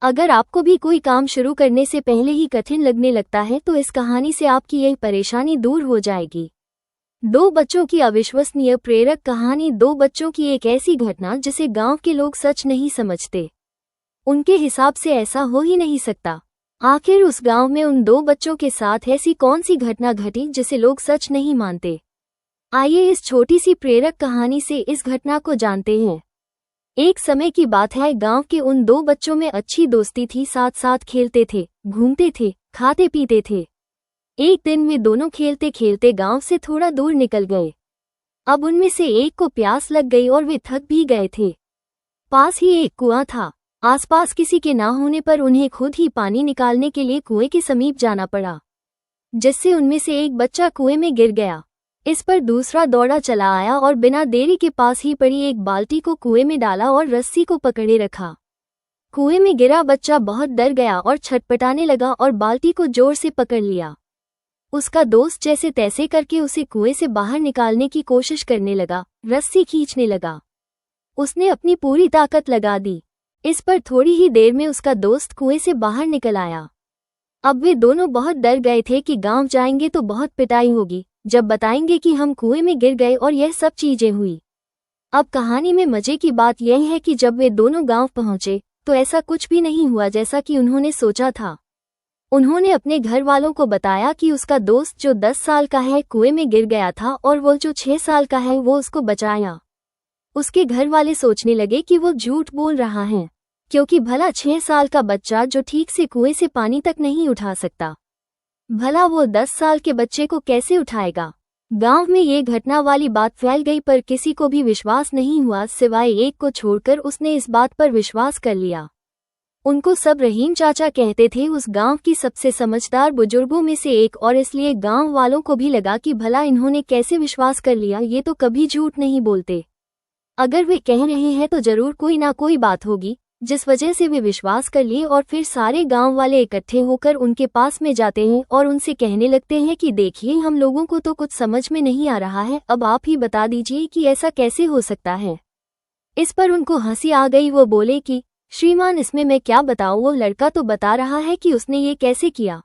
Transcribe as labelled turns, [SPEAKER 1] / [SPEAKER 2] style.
[SPEAKER 1] अगर आपको भी कोई काम शुरू करने से पहले ही कठिन लगने लगता है तो इस कहानी से आपकी यह परेशानी दूर हो जाएगी। दो बच्चों की अविश्वसनीय प्रेरक कहानी। दो बच्चों की एक ऐसी घटना जिसे गांव के लोग सच नहीं समझते। उनके हिसाब से ऐसा हो ही नहीं सकता। आखिर उस गांव में उन दो बच्चों के साथ ऐसी कौन सी घटना घटी जिसे लोग सच नहीं मानते। आइए इस छोटी सी प्रेरक कहानी से इस घटना को जानते हैं। एक समय की बात है, गांव के उन दो बच्चों में अच्छी दोस्ती थी। साथ साथ खेलते थे, घूमते थे, खाते पीते थे। एक दिन वे दोनों खेलते खेलते गांव से थोड़ा दूर निकल गए। अब उनमें से एक को प्यास लग गई और वे थक भी गए थे। पास ही एक कुआं था। आसपास किसी के ना होने पर उन्हें खुद ही पानी निकालने के लिए कुएं के समीप जाना पड़ा, जिससे उनमें से एक बच्चा कुएं में गिर गया। इस पर दूसरा दौड़ा चला आया और बिना देरी के पास ही पड़ी एक बाल्टी को कुएं में डाला और रस्सी को पकड़े रखा। कुएं में गिरा बच्चा बहुत डर गया और छटपटाने लगा और बाल्टी को जोर से पकड़ लिया। उसका दोस्त जैसे तैसे करके उसे कुएं से बाहर निकालने की कोशिश करने लगा, रस्सी खींचने लगा। उसने अपनी पूरी ताकत लगा दी। इस पर थोड़ी ही देर में उसका दोस्त कुएं से बाहर निकल आया। अब वे दोनों बहुत डर गए थे कि गांव जाएंगे तो बहुत पिटाई होगी जब बताएंगे कि हम कुएं में गिर गए और यह सब चीजें हुई। अब कहानी में मजे की बात यह है कि जब वे दोनों गांव पहुंचे तो ऐसा कुछ भी नहीं हुआ जैसा कि उन्होंने सोचा था। उन्होंने अपने घर वालों को बताया कि उसका दोस्त जो 10 साल का है कुएं में गिर गया था और वो जो 6 साल का है वो उसको बचाया। उसके घर वाले सोचने लगे कि वो झूठ बोल रहा है, क्योंकि भला 6 साल का बच्चा जो ठीक से कुएं से पानी तक नहीं उठा सकता, भला वो 10 साल के बच्चे को कैसे उठाएगा। गांव में ये घटना वाली बात फैल गई पर किसी को भी विश्वास नहीं हुआ सिवाय एक को छोड़कर। उसने इस बात पर विश्वास कर लिया। उनको सब रहीम चाचा कहते थे, उस गांव की सबसे समझदार बुजुर्गों में से एक, और इसलिए गांव वालों को भी लगा कि भला इन्होंने कैसे विश्वास कर लिया, ये तो कभी झूठ नहीं बोलते। अगर वे कह रहे हैं तो जरूर कोई ना कोई बात होगी जिस वजह से वे विश्वास कर लिए। और फिर सारे गांव वाले इकट्ठे होकर उनके पास में जाते हैं और उनसे कहने लगते हैं कि देखिए, हम लोगों को तो कुछ समझ में नहीं आ रहा है, अब आप ही बता दीजिए कि ऐसा कैसे हो सकता है। इस पर उनको हंसी आ गई। वो बोले कि श्रीमान, इसमें मैं क्या बताऊं, वो लड़का तो बता रहा है कि उसने ये कैसे किया।